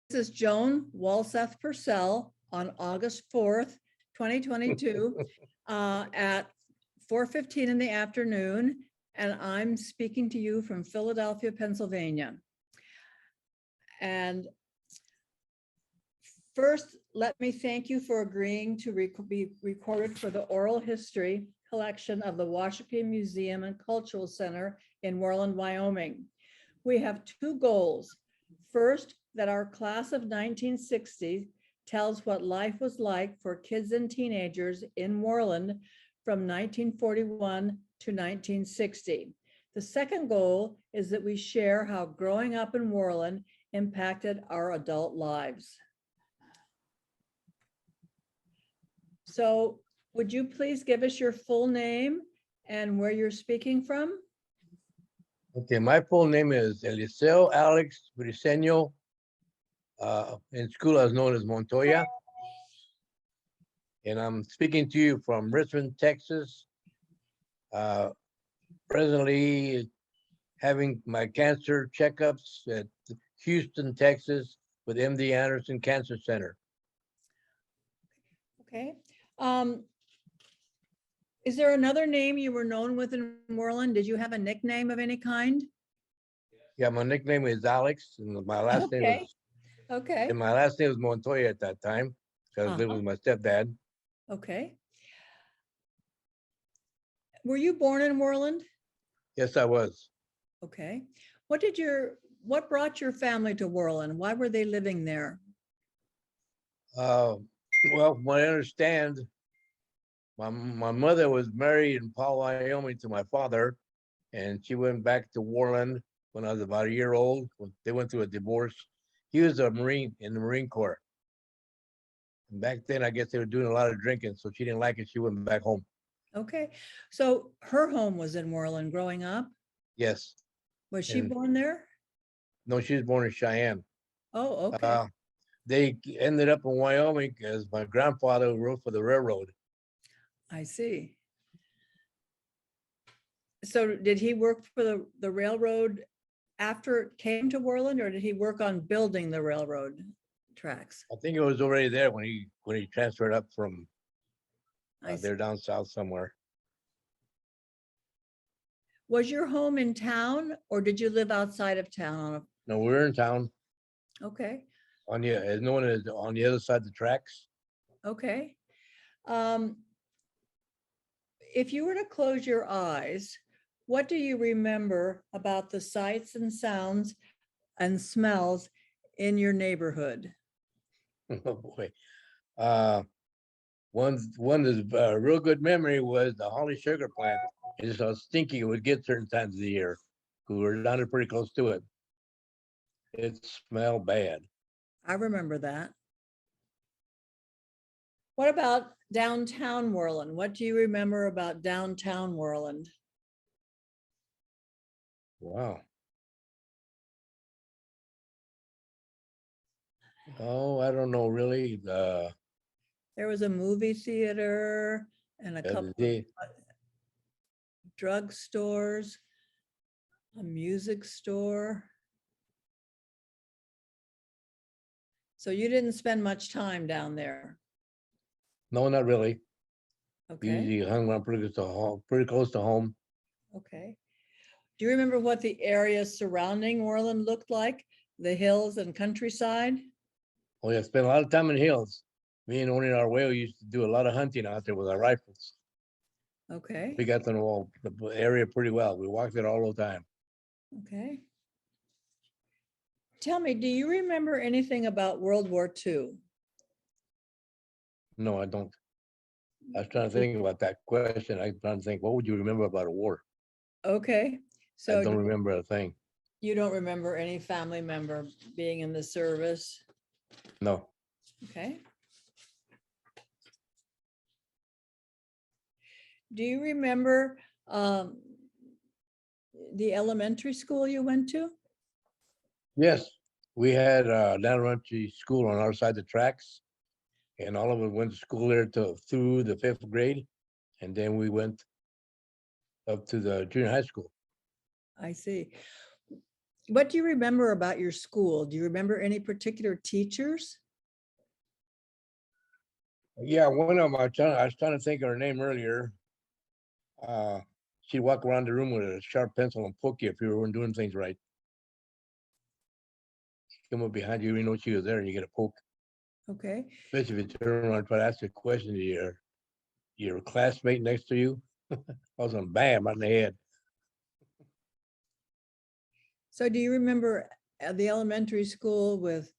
is Joan Walseth Purcell on August 4th, 2022 at 4:15 in the afternoon, and I'm speaking to you from Philadelphia, Pennsylvania. And first, let me thank you for agreeing to be recorded for the oral history collection of the Washington Museum and Cultural Center in Worland, Wyoming. We have two goals. First, that our class of 1960 tells what life was like for kids and teenagers in Worland from 1941 to 1960. The second goal is that we share how growing up in Worland impacted our adult lives. So would you please give us your full name and where you're speaking from? Okay, my full name is Eliseo Alex Briceno. In school, I was known as Montoya. And I'm speaking to you from Richmond, Texas. Presently having my cancer checkups at Houston, Texas with MD Anderson Cancer Center. Okay. Is there another name you were known with in Worland? Did you have a nickname of any kind? Yeah, my nickname is Alex, and my last name was Okay. and my last name was Montoya at that time because it was my stepdad. Okay. Were you born in Worland? Yes, I was. Okay. What brought your family to Worland? Why were they living there? Well, from what I understand, my mother was married in Powell, Wyoming to my father, and she went back to Worland when I was about a year old. They went through a divorce. He was a Marine in the Marine Corps. And back then, I guess they were doing a lot of drinking, so she didn't like it. She went back home. Okay. So her home was in Worland growing up? Yes. Was she born there? No, she was born in Cheyenne. Oh, okay. They ended up in Wyoming because my grandfather worked for the railroad. I see. So did he work for the railroad after it came to Worland, or did he work on building the railroad tracks? I think it was already there when he transferred up from there down south somewhere. Was your home in town, or did you live outside of town? No, we're in town. Okay. As known as on the other side of the tracks. Okay. If you were to close your eyes, what do you remember about the sights and sounds and smells in your neighborhood? Oh boy. One is a real good memory was the Holly Sugar Plant. It's how stinky it would get certain times of the year. We were down there pretty close to it. It smelled bad. I remember that. What about downtown Worland? What do you remember about downtown Worland? Wow. Oh, I don't know really. There was a movie theater and a couple of drug stores, a music store. So you didn't spend much time down there? No, not really. Okay. We hung around pretty close to home. Okay. Do you remember what the area surrounding Worland looked like? The hills and countryside? Oh yeah, spent a lot of time in the hills. Me and Oni and our whale used to do a lot of hunting out there with our rifles. Okay. We got to know the area pretty well. We walked it all the time. Okay. Tell me, do you remember anything about World War II? No, I don't. I was trying to think about that question. I'm trying to think, what would you remember about a war? Okay. So I don't remember a thing. You don't remember any family member being in the service? No. Okay. Do you remember the elementary school you went to? Yes, we had an elementary school on our side of the tracks, and all of us went to school there through the 5th grade, and then we went up to the junior high school. I see. What do you remember about your school? Do you remember any particular teachers? Yeah, one of them, I was trying to think of her name earlier. Uh, she'd walk around the room with a sharp pencil and poke you if you weren't doing things right. Come up behind you, you know she was there, and you get a poke. Okay. Especially if you turn around and try to ask a question to your classmate next to you. I was on bam on the head. So do you remember the elementary school with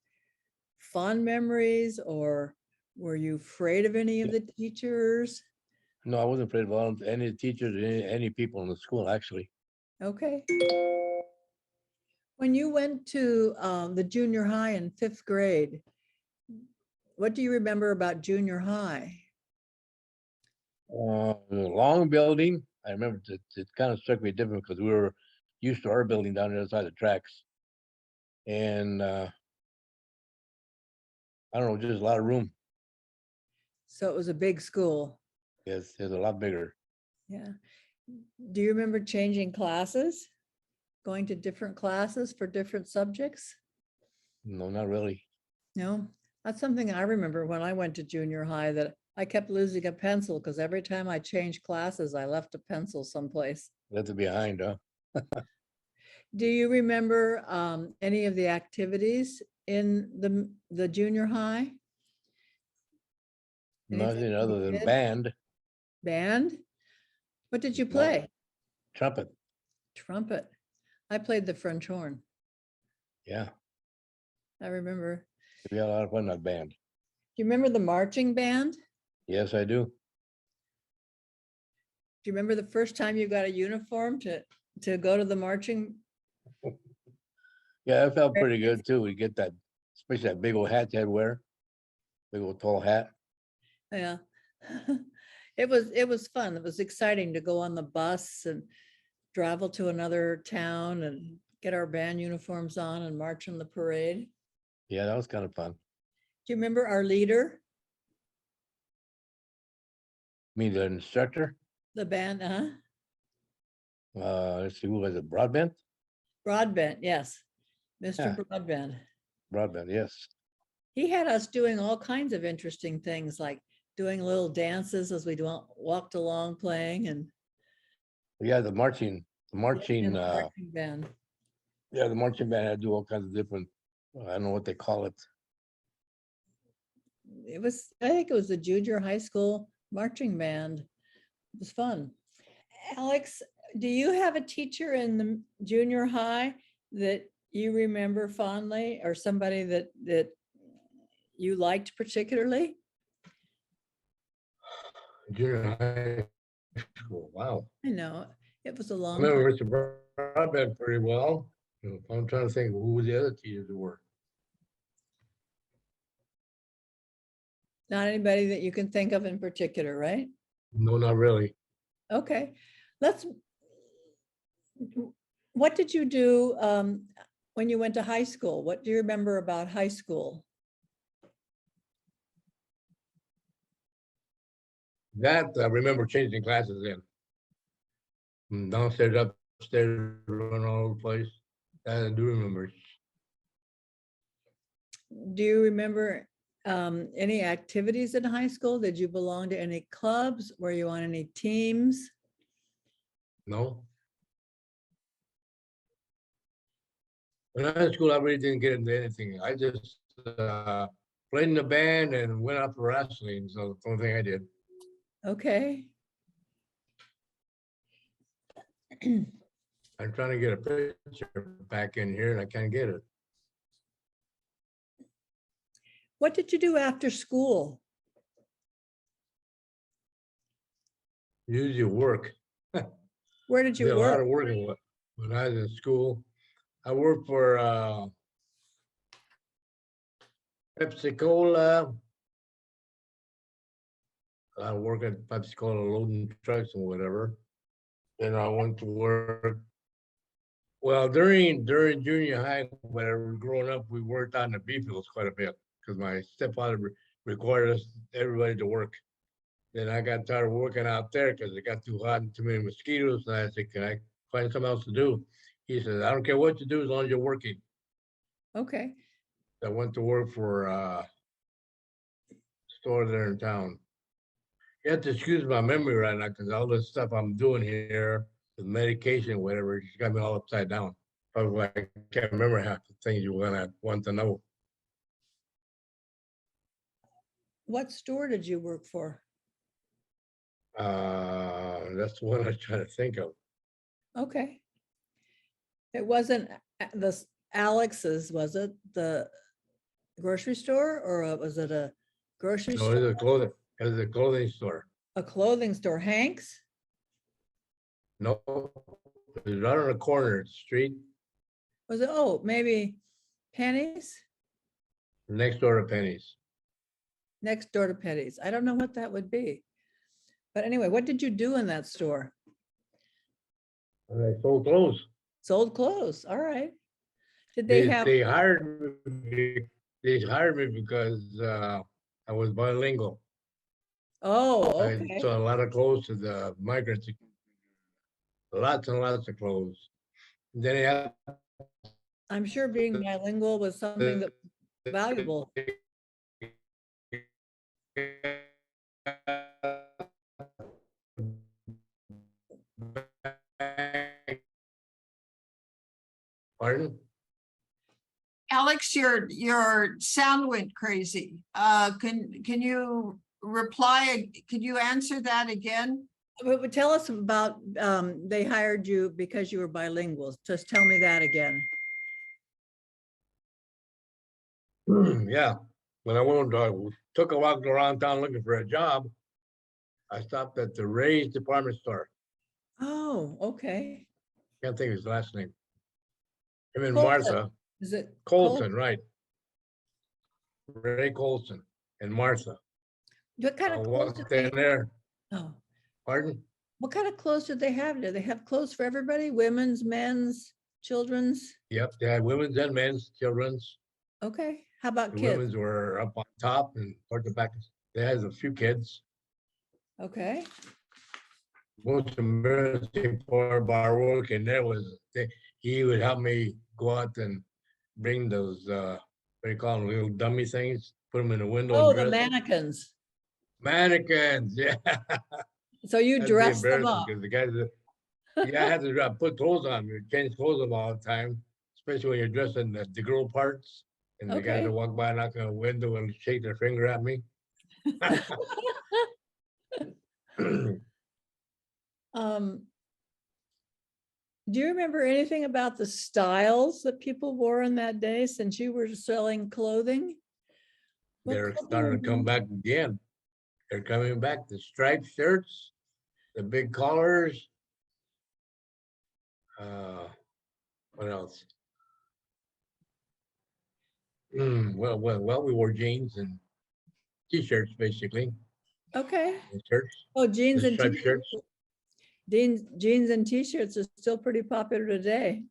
fond memories, or were you afraid of any of the teachers? No, I wasn't afraid of any of the teachers, any people in the school, actually. Okay. When you went to the junior high in fifth grade, what do you remember about junior high? The long building, I remember it kind of struck me different because we were used to our building down the other side of the tracks. And I don't know, just a lot of room. So it was a big school. Yes, it's a lot bigger. Yeah. Do you remember changing classes? Going to different classes for different subjects? No, not really. No, that's something I remember when I went to junior high, that I kept losing a pencil because every time I changed classes, I left a pencil someplace. Left it behind, huh? Do you remember any of the activities in the junior high? Anything Nothing you other than did? band, Band? What did you no, play? trumpet. Trumpet. I played the French horn. Yeah, I remember. we had a lot of fun in that band. Do you remember the marching band? Do Yes, I do. you remember the first time you got a uniform to go to the marching? Yeah, that felt pretty good too. We get that, especially that big old hat you had to wear, big old tall hat. Yeah. It was fun. It was exciting to go on the bus and travel to another town and get our band uniforms on and march in the parade. Yeah, that was kind of fun. Do you remember our leader, Me, the instructor, the band, let's see, who was it? Broadbent? Broadbent, yes, Mr. Yeah, Broadbent. Broadbent, yes. He had us doing all kinds of interesting things, like doing little dances as we walked along playing, and Yeah, the in marching, the marching band. yeah, the marching band had to do all kinds of different, I don't know what they call it. I think it was the junior high school marching band. It was fun. Alex, do you have a teacher in the junior high that you remember fondly, or somebody that you liked particularly? Junior high school, wow. I know it was a I long time. remember Mr. Broadbent pretty well. You know, I'm trying to think who the other teachers were. Not anybody that you can think of in particular, right? No, not really. Okay, let's. What did you do when you went to high school? What do you remember about high school? That I remember changing classes in. From downstairs, upstairs, running all over the place. That I do remember. Do you remember any activities in high school? Did you belong to any clubs? Were you on any teams? No. When I was in school, I really didn't get into anything. I just played in the band and went out for wrestling. So that's the only thing I did. Okay. I'm trying to get a picture back in here and I can't get it. What did you do after school? Usually work. Where did you Did a lot work? of working when I was in school. I worked for Pepsi Cola. I work at Pepsi Cola loading trucks and whatever. Then I went to work. Well, during junior high, whatever, growing up, we worked out in the beef fields quite a bit because my stepfather required us everybody to work. Then I got tired of working out there because it got too hot and too many mosquitoes. And I said, "Can I find something else to do?" He says, I don't care what you do as long as you're working. Okay. I went to work for store there in town. You have to excuse my memory right now because all this stuff I'm doing here, the medication, whatever, it's got me all upside down. Probably I can't remember half the things you want to know. What store did you work for? That's the one I try to think of. Okay. It wasn't the Alex's, was it? The grocery store, or was it a grocery No, it store? was a clothing store. A clothing store? Hank's? No, it was right on the corner of the street Was it, oh, maybe Penny's? next door to Penny's. Next door to Penny's. I don't know what that would be. But anyway, what did you do in that store? And I sold clothes. Sold clothes. All right. Did they have, They hired me. They hired me because I was bilingual. oh, I okay. sold a lot of clothes to the migrants, lots and lots of clothes. And then they had I'm sure being bilingual was something that was valuable. Pardon? Alex, your sound went crazy. Can you reply? Could you answer that again? But tell us about, they hired you because you were bilingual. Just tell me that again. Yeah, when I went, took a walk around town looking for a job, I stopped at the Ray's department store. Oh, okay. Can't think of his last name. Him and Colton. Martha Is it Colton, right? Ray Colton and Martha. What kind I of clothes did walked they in there. Oh, Pardon? what kind of clothes did they have? Did they have clothes for everybody? Women's, men's, children's? Yep, they had women's and men's, children's. Okay. How about The kids? women's were up on top and toward the back. They had a few kids. Okay. Most embarrassing part about working there was he would help me go out and bring those what do you call them, little dummy things, put them in the window Oh, and the dress them. mannequins. Mannequins, yeah. So you That'd be dress them embarrassing up. because the guys, yeah, I had to put clothes on, change clothes on all the time, especially when you're dressing the girl parts. And the guys Okay. that walk by, knock on a window and shake their finger at me. Um, do you remember anything about the styles that people wore in that day since you were selling clothing? What They're clothing starting to would come you- back again. They're coming back. The striped shirts, the big collars. What else? Well, we wore jeans and t-shirts basically. Okay. And shirts, Oh, jeans the and striped t-shirts. shirts. Jeans and t-shirts are still pretty popular today.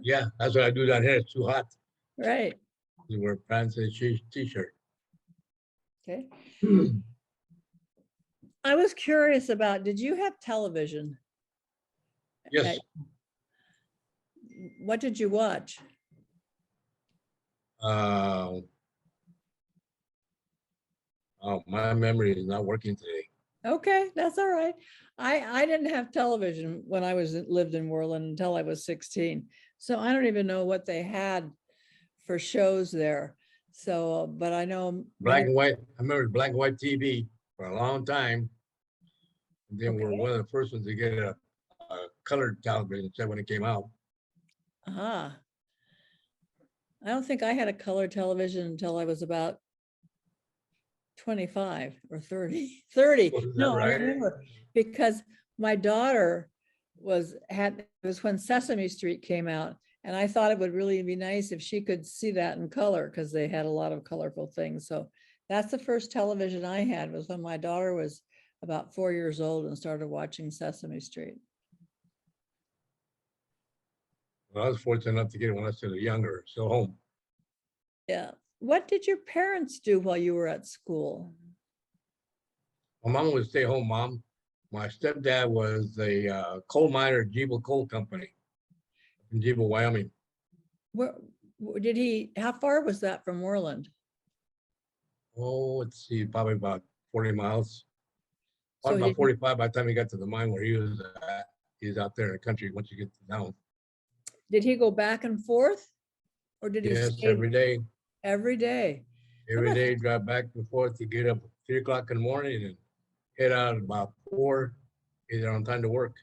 Yeah, that's what I do down here. It's too hot. Right. We wear pants and t-shirt. Okay. I was curious about, did you have television? Yes. What did you watch? Oh, my memory is not working today. Okay, that's all right. I didn't have television when I lived in Worland until I was 16. So I don't even know what they had for shows there. So, but I know Black and white. I remember black and white TV for a long time. And then we're Okay. one of the first ones to get a colored television set when it came out. I don't think I had a color television until I was about 25 or 30. 30. Was that No, I right? remember because my daughter it was when Sesame Street came out, and I thought it would really be nice if she could see that in color because they had a lot of colorful things. So that's the first television I had, was when my daughter was about 4 years old and started watching Sesame Street. Well, I was fortunate enough to get it when I was still younger, still home. Yeah. What did your parents do while you were at school? My mom was a stay-home mom. My stepdad was a coal miner at Jebel Coal Company in Jebo, Wyoming. Where, did he, how far was that from Worland? Oh, let's see, probably about 40 miles. So Probably he, about 45 by the time he got to the mine where he was at. He's out there in the country once you get down. did he go back and forth? Or did he Yes, stay every day. every day? Every must- day, drive back and forth to get up at 3 o'clock in the morning and head out at about 4, either on time to work.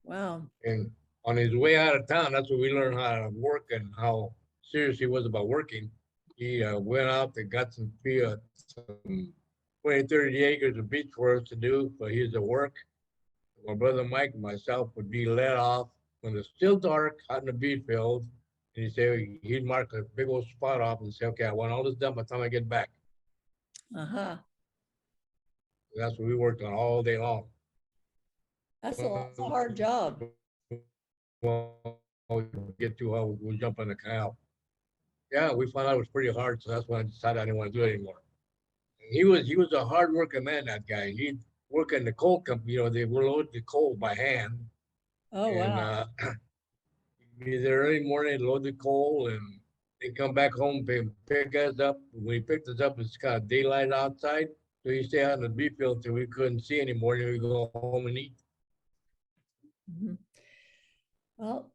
Wow. And on his way out of town, that's where we learned how to work and how serious he was about working. He went out and got some 20, 30 acres of beach for us to do, but he was at work. My brother Mike and myself would be let off when it's still dark out in the beach field. And he'd mark a big old spot off and say, okay, I want all this done by the time I get back. Uh-huh. That's what we worked on all day long. That's a hard job. Well, get to how we jump on the canal. Yeah, we found out it was pretty hard, so that's when I decided I didn't want to do it anymore. And he was a hard working man, that guy. He'd work in the coal company, you know, they would load the coal by hand. Oh, And wow. be there early morning, load the coal, and they come back home, pick us up. When he picked us up, it's kind of daylight outside. So he stay out in the beef field till we couldn't see anymore, and we go home and eat. Mhm. Well,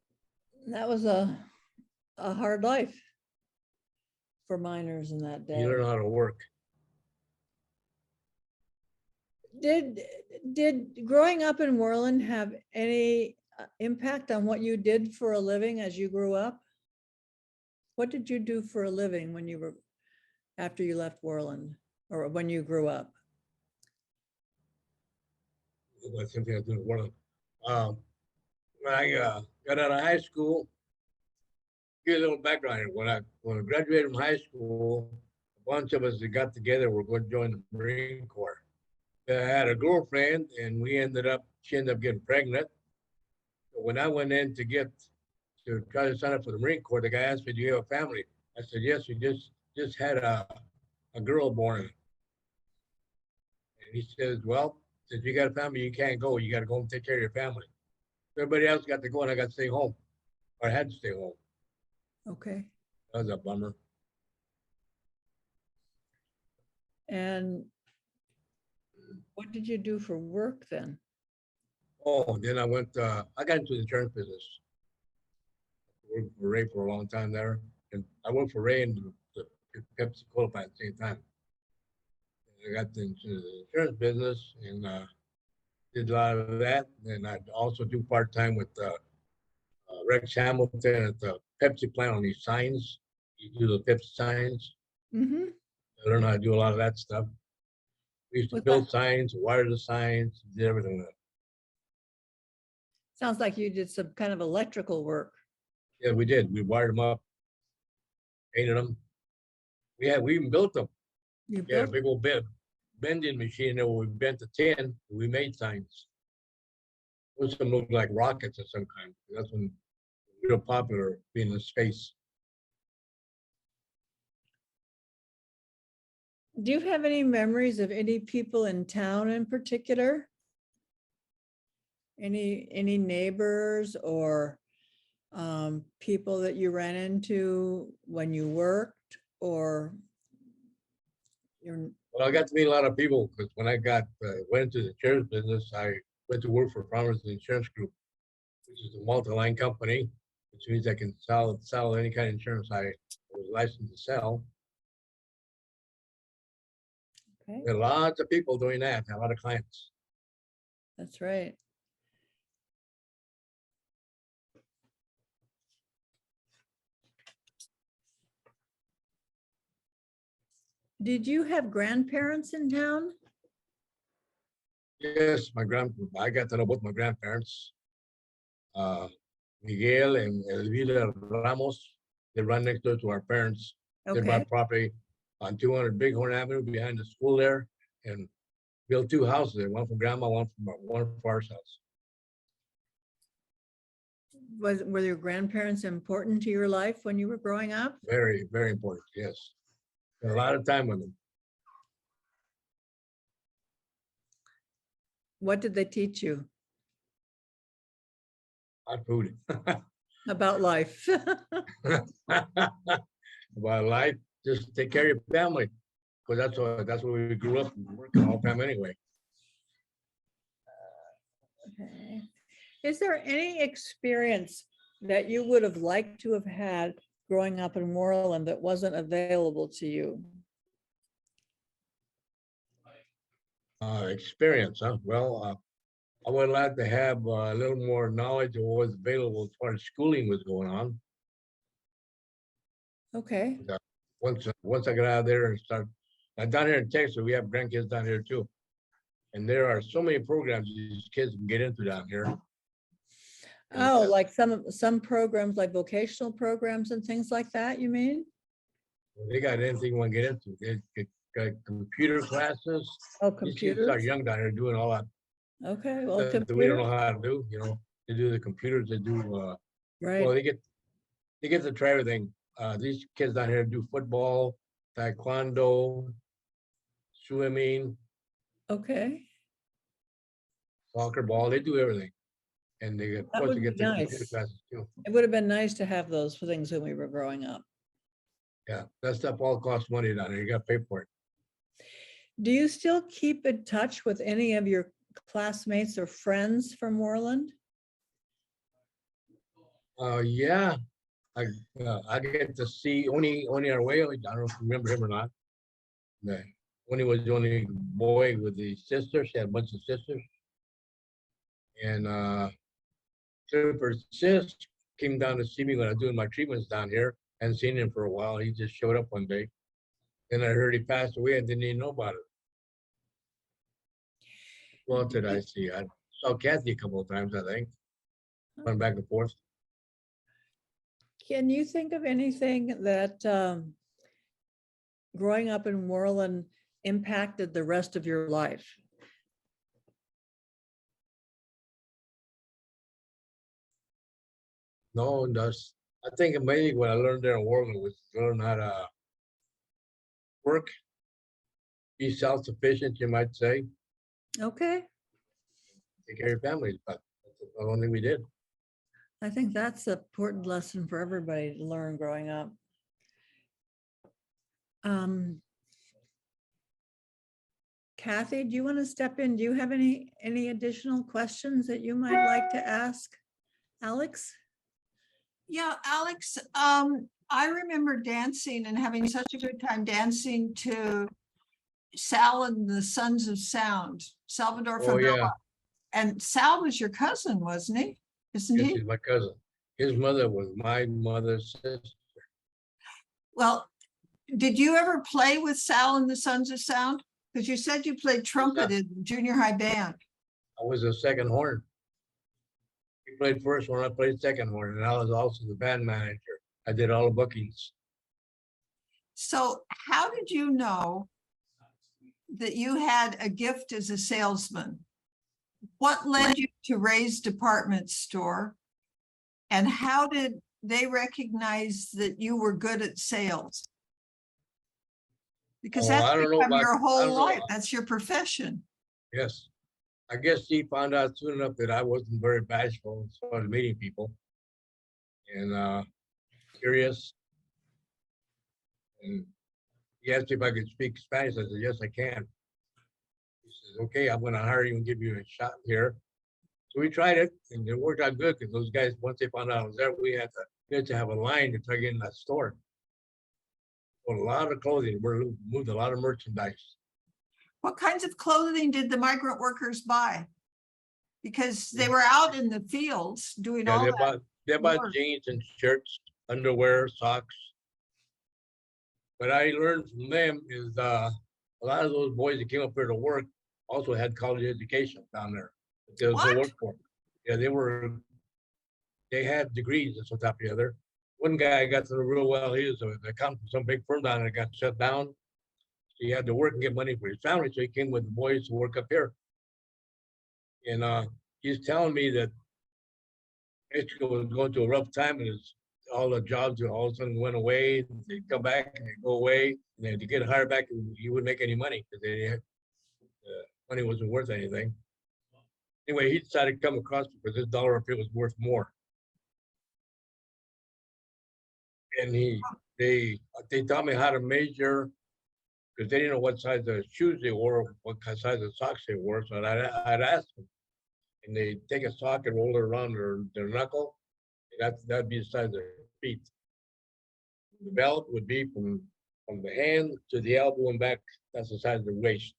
that was a hard life for miners in that He day. learned how to work. Did growing up in Worland have any impact on what you did for a living as you grew up? What did you do for a living when you were, after you left Worland or when you grew up? That's something I do in Worland. When I got out of high school, give you a little background here. When I graduated from high school, a bunch of us that got together were going to join the Marine Corps. I had a girlfriend, and she ended up getting pregnant. So when I went in to try to sign up for the Marine Corps, the guy asked me, "Do you have a family?" I said, "Yes, we just had a girl born." And he says, "Well, since you got a family, you can't go. You got to go and take care of your family." Everybody else got to go, and I got to stay home. Or I had to stay home. Okay. That was a bummer. And what did you do for work then? Oh, then I got into the insurance business. Worked for Ray for a long time there. And I worked for Ray and the Pepsi Cola plant at the same time. And I got into the insurance business and did a lot of that. And I'd also do part-time with Rex Hamilton at the Pepsi plant on these signs. You do the Pepsi signs. Mm-hmm. I learned how to do a lot of that stuff. We used to Was build that- signs, wire the signs, did everything with it. Sounds like you did some kind of electrical work. Yeah, we did. We wired them up, painted them. We even built them. You Yeah, a built, big old bending machine that we bent the tin, we made signs. Those some look like rockets of some kind. That's when real popular being in space. do you have any memories of any people in town in particular? Any neighbors or people that you ran into when you worked or you're, Well, I got to meet a lot of people because when I went into the insurance business, I went to work for Farmers Insurance Group, which is a multi-line company, which means I can sell any kind of insurance I was licensed to sell. okay, There are lots of people doing that, a lot of clients. that's right. Did you have grandparents in town? Yes, I got to know both my grandparents. Miguel and Elvira Ramos, they run next door to our parents. They Okay, bought property on 200 Bighorn Avenue behind the school there and built 2 houses there, one for grandma, one for our house. were your grandparents important to your life when you were growing up? Very, very important, yes. Spent a lot of time with them. What did they teach you? hot food. about life. About life, just take care of your family, because that's what we grew up working all the time anyway. Okay. Is there any experience that you would have liked to have had growing up in Worland that wasn't available to you? Experience, huh? Well, I would like to have a little more knowledge of what was available as far as schooling was going on. Okay, Once I got out of there and start, now down here in Texas, we have grandkids down here too. And there are so many programs these kids can get into down here. oh, like some programs, like vocational programs and things like that, you mean? They got anything you want to get into. They got computer classes. Oh, These kids are computers? young down here doing all that Okay, well, that we don't know computers, how to do, you know. They do the computers, they do, well, right, they get to try everything. These kids down here do football, taekwondo, swimming, okay. soccer ball, they do everything. And they get, of That course, would they be get the computer nice. classes too. It would have been nice to have those things when we were growing up. Yeah, that stuff all costs money down there. You gotta pay for it. Do you still keep in touch with any of your classmates or friends from Worland? Yeah, I get to see only our way. I don't know if you remember him or not. Yeah. When he was the only boy with the sisters, she had a bunch of sisters. And her sis came down to see me when I was doing my treatments down here. Hadn't seen him for a while. He just showed up one day. Then I heard he passed away. I didn't even know about it. Well, did I see? I saw Kathy a couple of times, I think. Went back and forth. Can you think of anything that growing up in Worland impacted the rest of your life? No, that's, I think maybe what I learned there in Worland was to learn how to work, be self-sufficient, you might say, Okay, take care of your families, but that's the only thing we did. I think that's an important lesson for everybody to learn growing up. Kathy, do you want to step in? Do you have any additional questions that you might like to ask Alex? Yeah, Alex, I remember dancing and having such a good time dancing to Sal and the Sons of Sound, Salvador Oh, yeah, Favela. And Sal was your cousin, wasn't he? Isn't yes, he? he's my cousin. His mother was my mother's sister. Well, did you ever play with Sal and the Sons of Sound? Because you said you played trumpet in junior high band. I was a second horn. He played first horn, I played second horn, and I was also the band manager. I did all the bookings. So how did you know that you had a gift as a salesman? What led you to Ray's department store? And how did they recognize that you were good at sales? Because Oh, that's I don't know become about- your I whole don't know. life. That's your profession. Yes. I guess he found out soon enough that I wasn't very bashful as far as meeting people. And curious. And he asked me if I could speak Spanish. I said, yes, I can. He says, okay, I'm gonna hire you and give you a shot here. So we tried it and it worked out good because those guys, once they found out I was there, we had to have a line to try to get in that store. Well, a lot of clothing, we moved a lot of merchandise. What kinds of clothing did the migrant workers buy? Because they were out in the fields doing Yeah, all that. they bought work. jeans and shirts, underwear, socks. What I learned from them is a lot of those boys that came up here to work also had college education down there. That there was no What? work for them. Yeah, they had degrees and some type or the other. One guy got to know real well. He was an accountant for some big firm down there that got shut down. So he had to work and get money for his family. So he came with the boys to work up here. And he's telling me that Mexico was going through a rough time and all the jobs all of a sudden went away. They come back and they go away. And then to get hired back, you wouldn't make any money because money wasn't worth anything. Anyway, he decided to come across because his dollar up here was worth more. and they taught me how to measure because they didn't know what size of shoes they wore, what size of socks they wore. So I'd ask them, and they take a sock and roll it around their knuckle. That'd be the size of their feet. The belt would be from the hand to the elbow and back. That's the size of the waist.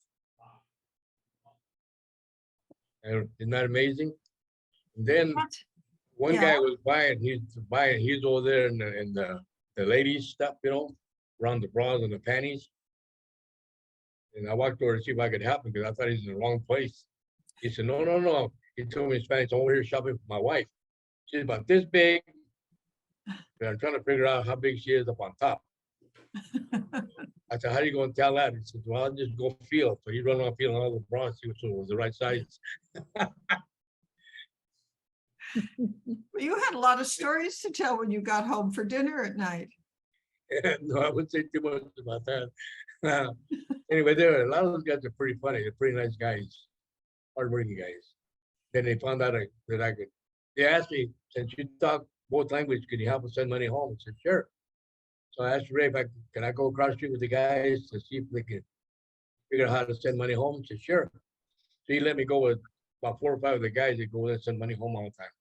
And isn't that amazing? And then one Yeah. guy was he's over there in the ladies stuff, around the bras and the panties. And I walked over to see if I could help him because I thought he's in the wrong place. He said, no, no, no. He told me in Spanish, I'm over here shopping for my wife. She's about this big. And I'm trying to figure out how big she is up on top. I said, how are you going to tell that? He said, well, I'll just go feel. So he run around feeling all the bras, see which one was the right size. You had a lot of stories to tell when you got home for dinner at night. No, I wouldn't say too much about that. Anyway, a lot of those guys are pretty funny. They're pretty nice guys, hardworking guys. Then they found out that I could. They asked me, since you talk both languages, can you help us send money home? I said, sure. So I asked Ray if can I go across the street with the guys to see if they could figure out how to send money home? He said, sure. So he let me go with about 4 or 5 of the guys that go there and send money home all the time.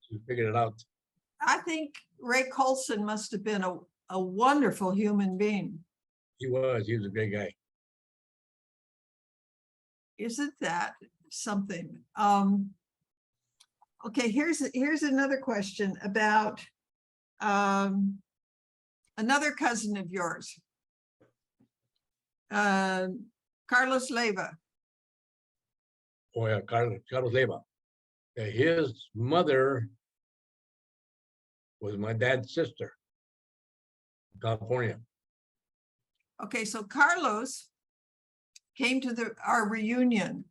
So we figured it out. I think Ray Colson must have been a wonderful human being. He was a great guy. Isn't that something? Okay, here's another question about another cousin of yours, Carlos Leyva. Oh yeah, Carlos Leyva. His mother was my dad's sister in California. Okay, so Carlos came to our reunion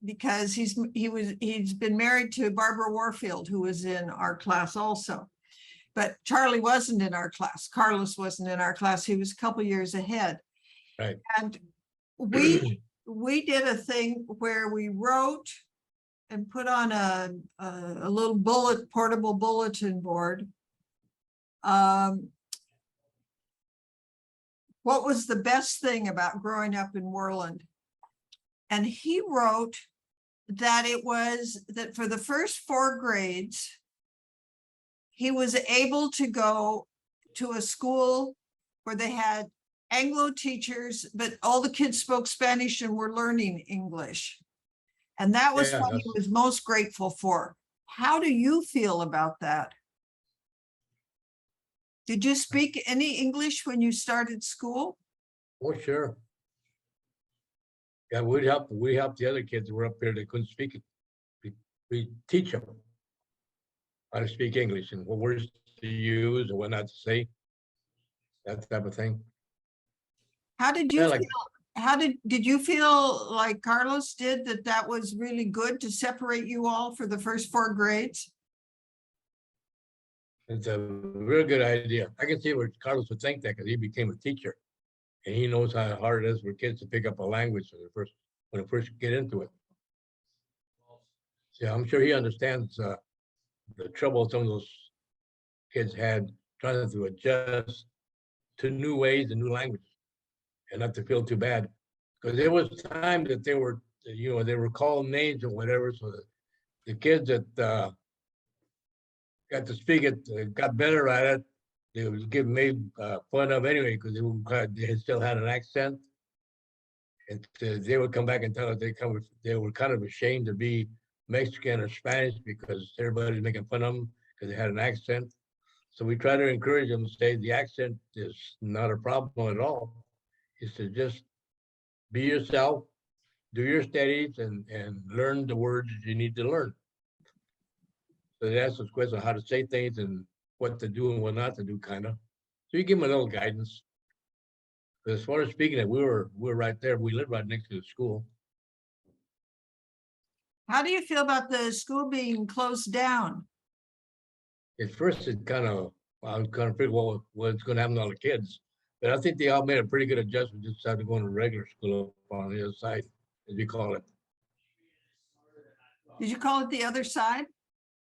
because he's been married to Barbara Warfield, who was in our class also. But Charlie wasn't in our class. Carlos wasn't in our class. He was a couple years ahead. Right. And we did a thing where we wrote and put on a little portable bulletin board. What was the best thing about growing up in Worland? And he wrote that it was that for the first 4 grades, he was able to go to a school where they had Anglo teachers, but all the kids spoke Spanish and were learning English. And that was what he was most grateful for. How do you feel about that? Did you speak any English when you started school? Oh, sure. Yeah, we helped the other kids who were up there that couldn't speak it. We teach them how to speak English and what words to use and what not to say, that type of thing. How did you feel? Did you feel like Carlos did, that was really good to separate you all for the first 4 grades? It's a real good idea. I can see where Carlos would think that because he became a teacher and he knows how hard it is for kids to pick up a language when they first get into it. So I'm sure he understands the trouble some of those kids had trying to adjust to new ways and new languages and not to feel too bad. Because there was time that they were called names or whatever. So the kids that got to speak it, got better at it. They was made fun of anyway because they still had an accent, and they would come back and tell us they were kind of ashamed to be Mexican or Spanish because everybody's making fun of them because they had an accent. So we try to encourage them to say the accent is not a problem at all. It's to just be yourself, do your studies, and learn the words you need to learn. So they ask us questions how to say things and what to do and what not to do, kind of. So you give them a little guidance. But as far as speaking it, we're right there. We live right next to the school. How do you feel about the school being closed down? At first, I was kind of figuring what's going to happen to all the kids. But I think they all made a pretty good adjustment. Just decided to go to regular school on the other side, as we call it. Did you call it the other side?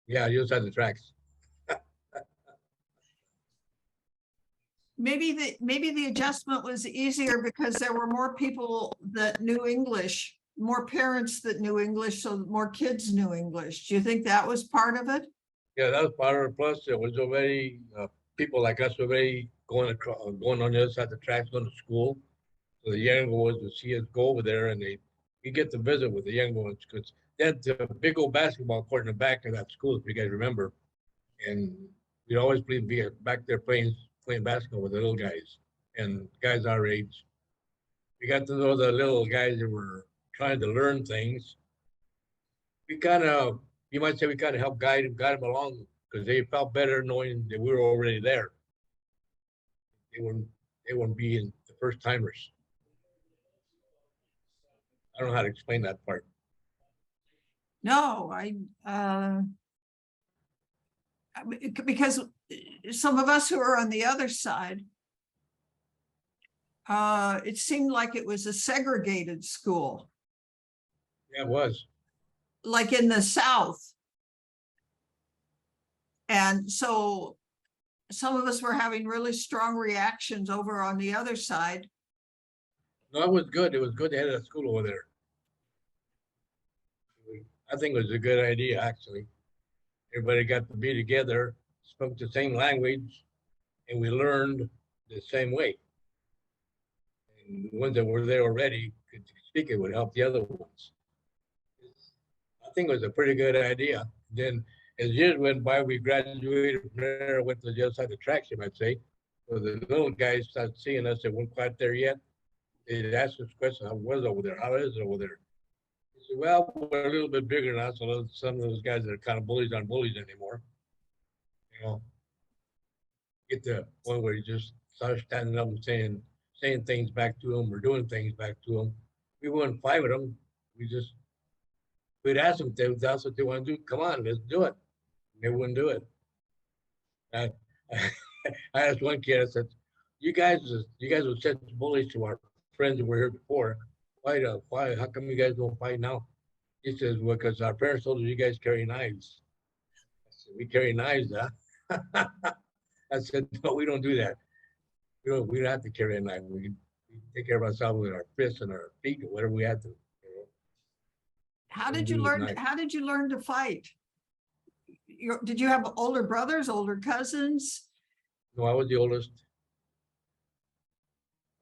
Yeah, the other side of the tracks. maybe the adjustment was easier because there were more people that knew English, more parents that knew English, so more kids knew English. Do you think that was part of it? Yeah, that was part of it. Plus, there was already, people like us already going across, going on the other side of the tracks, going to school. So the younger ones would see us go over there and we get to visit with the younger ones because they had a big old basketball court in the back of that school, if you guys remember. And we'd always be back there playing basketball with the little guys and guys our age. We got to know the little guys that were trying to learn things. We kind of, you might say, we kind of helped guide them along because they felt better knowing that we were already there. They wouldn't being the first timers. I don't know how to explain that part. No, because some of us who are on the other side, it seemed like it was a segregated school, Yeah, it was. like in the South. And so some of us were having really strong reactions over on the other side. No, it was good. It was good to have that school over there. I think it was a good idea, actually. Everybody got to be together, spoke the same language, and we learned the same way. And the ones that were there already could speak it would help the other ones. I think it was a pretty good idea. Then as years went by, we graduated from there, went to the other side of the tracks, you might say. So the little guys started seeing us that weren't quite there yet. They'd ask us questions, how was it over there? How is it over there? We said, well, we're a little bit bigger now, so some of those guys that are kind of bullies aren't bullies anymore. You know, get to the point where you just start standing up and saying things back to them or doing things back to them. We wouldn't fight with them. We'd ask them if that's what they want to do. Come on, let's do it. And they wouldn't do it. I asked one kid, I said, you guys were such bullies to our friends that were here before. Why, how come you guys don't fight now? He says, well, because our parents told us you guys carry knives. I said, we carry knives, huh? I said, no, we don't do that. We don't have to carry a knife. We take care of ourselves with our fists and our feet or whatever we have to. How Don't did you do learn? knife. How did you learn to fight? Did you have older brothers, older cousins? No, I was the oldest.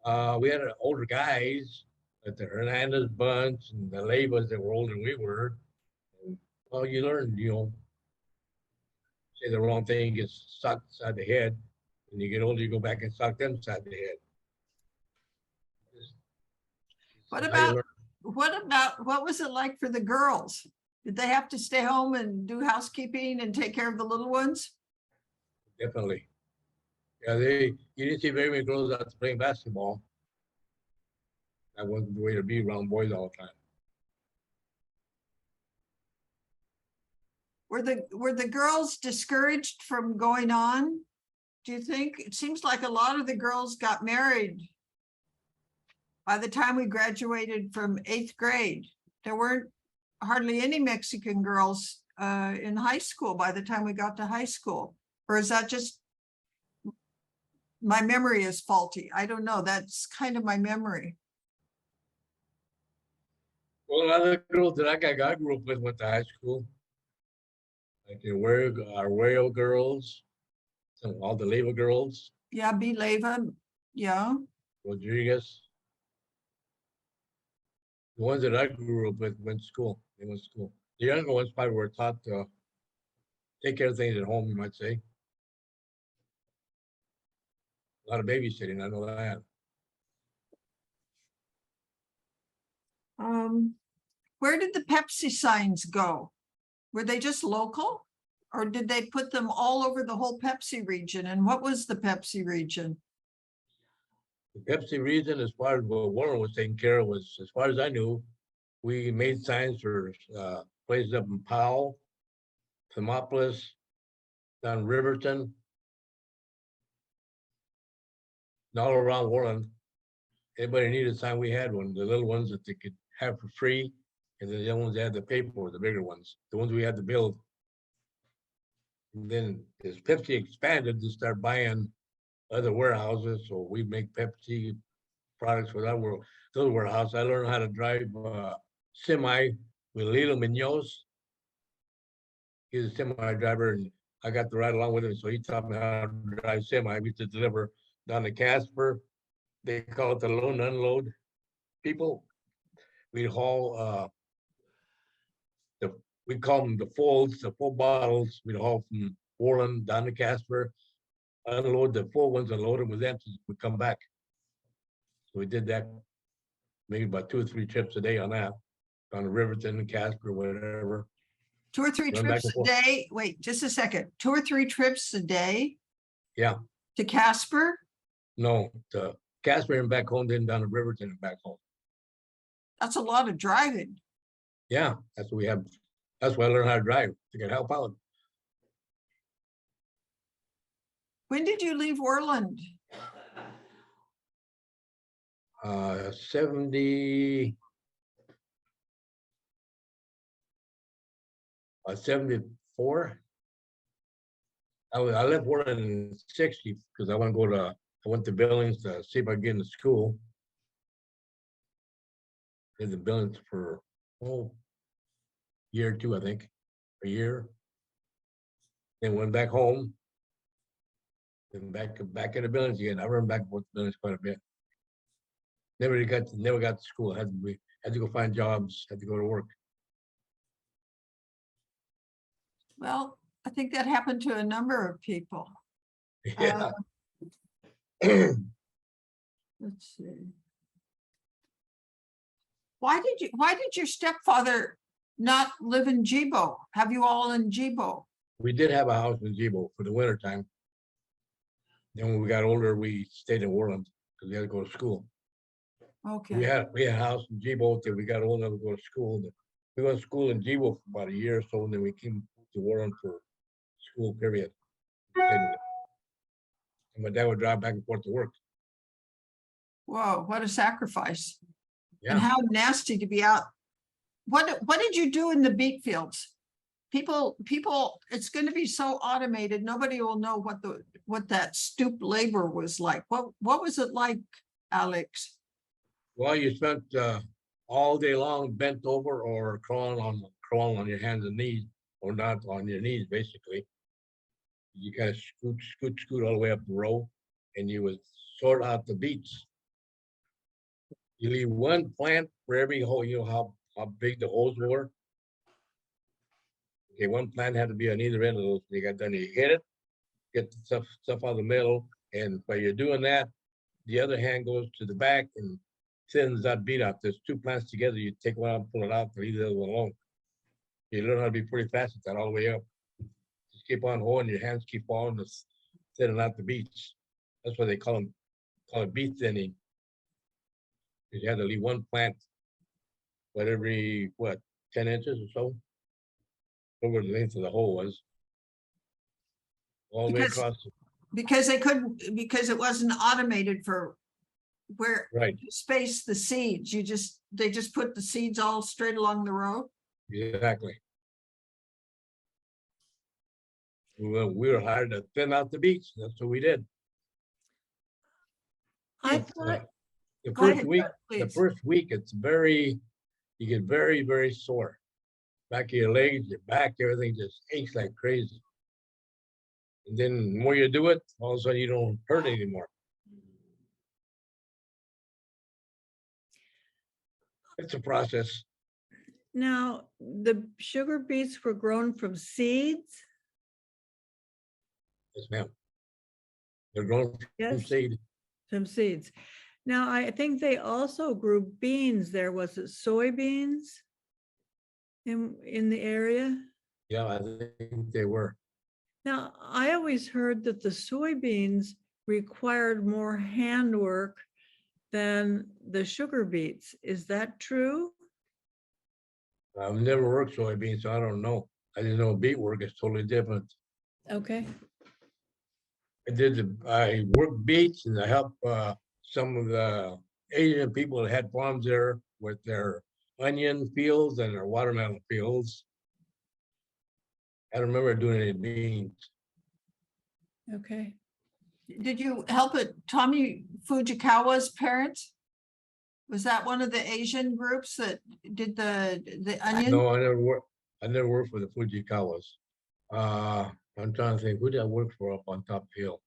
We had older guys, like the Hernandez bunch and the Leyvas that were older than we were. And, well, you learn, say the wrong thing, you get socked inside the head. When you get older, you go back and sock them inside the head. What How you about what was it like for the girls? Did they have to stay home and do housekeeping and take care of the little ones? Definitely. Yeah, you didn't see very many girls out playing basketball. That wasn't the way to be around boys all the time. Were the girls discouraged from going on? Do you think? It seems like a lot of the girls got married by the time we graduated from 8th grade. There weren't hardly any Mexican girls in high school by the time we got to high school. Or is that just my memory is faulty? I don't know. That's kind of my memory. Well, a lot of the girls that I grew up with went to high school. Like our Wario girls, all the Leyva girls, Yeah, B. Leyva. Yeah. Rodriguez. The ones that I grew up with went to school. They went to school. The younger ones probably were taught to take care of things at home, you might say. A lot of babysitting, I know that. Where did the Pepsi signs go? Were they just local? Or did they put them all over the whole Pepsi region? And what was the Pepsi region? The Pepsi region, as far as what Warren was taking care of, was, as far as I knew, we made signs for places up in Powell, Thermopolis, down Riverton, and all around Worland. Everybody needed a sign. We had one, the little ones that they could have for free, and then the other ones that had to pay for, the bigger ones, the ones we had to build. And then as Pepsi expanded, they started buying other warehouses, so we make Pepsi products for that world, those warehouse. I learned how to drive semi with Lilo Munoz. He's a semi driver, and I got to ride along with him, so he taught me how to drive semi. We used to deliver down to Casper. They call it the load and unload people. We'd haul we call them the folds, the full bottles. We'd haul from Worland down to Casper, unload the full ones and load them with empties. We'd come back. So we did that maybe about 2 or 3 trips a day on that, on the Riverton, Casper, whatever. 2 or 3 Run back trips and a forth. day? Wait, just a second. 2 or 3 trips a day Yeah, to Casper? no, to Casper and back home, then down to Riverton and back home. That's a lot of driving. Yeah, that's what we have. That's why I learned how to drive to get help out. When did you leave Worland? 70. 74. I left Worland in 60 because I want to go to, I went to Billings to see if I could get into school. Did the Billings for, year or 2, I think, a year. Then went back home. Then back into Billings again. I run back and forth to Billings quite a bit. Never got to school. Had to go find jobs, had to go to work. Well, I think that happened to a number of people. Yeah. Let's see. Why did your stepfather not live in Jibo? Have you all in Jibo? We did have a house in Jibo for the winter time. Then when we got older, we stayed in Worland because we had to go to school. Okay. We had a house in Jibo till we got old enough to go to school. We went to school in Jibo for about a year or so, and then we came to Worland for school period. And my dad would drive back and forth to work. Whoa, what a sacrifice. And Yeah, how nasty to be out. What did you do in the beet fields? People, it's going to be so automated. Nobody will know what that stoop labor was like. What was it like, Alex? well, you spent all day long bent over or crawling on your hands and knees, or not on your knees, basically. You kind of scoot all the way up the row, and you would sort out the beets. You leave one plant for every hole. You know how big the holes were. Okay, one plant had to be on either end of those. You got done. You hit it, get the stuff out of the middle, and while you're doing that, the other hand goes to the back and thins that beet out. There's 2 plants together. You take one out, pull it out, and leave the other one alone. You learn how to be pretty fast at that all the way up. Just keep on holding. Your hands keep falling, just thinning out the beets. That's why they call it beet thinning. You had to leave one plant, but every 10 inches or so, over the length of the hole was. All the way Because- across. Because they couldn't, because it wasn't automated for where Right, you space the seeds. They just put the seeds all straight along the row. exactly. We were hired to thin out the beets. That's what we did. I It's, thought, The Go first ahead, week, please. the first week, you get very, very sore. Back of your legs, your back, everything just aches like crazy. And then the more you do it, all of a sudden you don't hurt anymore. It's a process. now, the sugar beets were grown from seeds? Yes, ma'am. They're grown from Yes, seed. from seeds. Now, I think they also grew beans there. Was it soybeans in the area? Yeah, I think they were. Now, I always heard that the soybeans required more handwork than the sugar beets. Is that true? I've never worked soybeans, so I don't know. I didn't know beet work is totally different. Okay, I worked beets and I helped some of the Asian people that had farms there with their onion fields and their watermelon fields. I don't remember doing any beans. okay. Did you help at Tommy Fujikawa's parents? Was that one of the Asian groups that did the onion? No, I never worked for the Fujikawas. I'm trying to think, who did I work for up on Top Hill?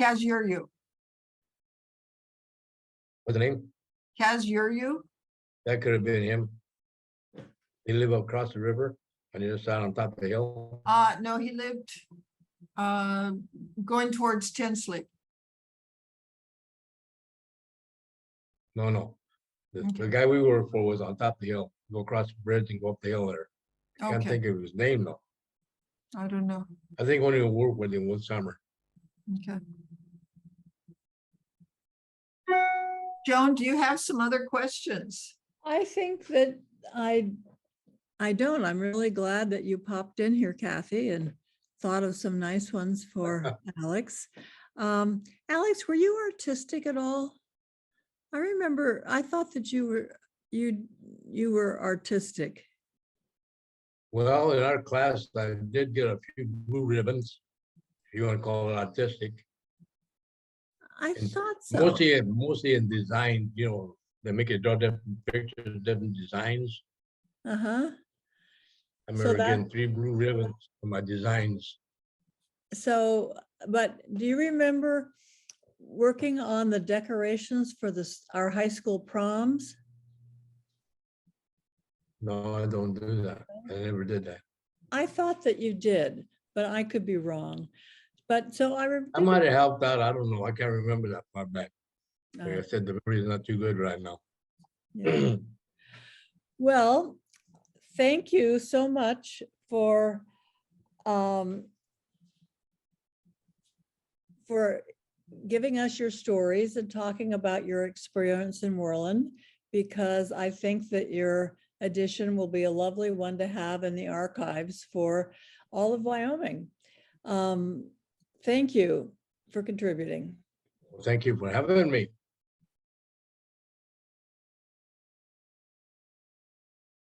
Kazuryu. What's the name? Kazuryu? That could have been him. He lived across the river on the other side on top of the hill. No, he lived going towards Tinsley. No. The Okay. guy we worked for was on top of the hill. Go across the bridge and go up the hill there. Can't Okay, think of his name though. I don't know. I think only worked with him one summer. Okay. Joan, do you have some other questions? I think that I don't. I'm really glad that you popped in here, Kathy, and thought of some nice ones for Alex. Alex, were you artistic at all? I remember, I thought that you were artistic. Well, in our class, I did get a few blue ribbons, if you want to call it artistic. I And thought so. Mostly in design, they make you draw different pictures, different designs. Uh-huh. I So remember that- getting 3 blue ribbons for my designs. So, but do you remember working on the decorations for our high school proms? No, I don't do that. I never did that. I thought that you did, but I could be wrong. But so I might have helped out. I don't know. I can't remember that far back. Like I uh, said, the memory is not too good right now. yeah. Well, thank you so much for giving us your stories and talking about your experience in Worland, because I think that your edition will be a lovely one to have in the archives for all of Wyoming. Thank you for contributing. Thank you for having me.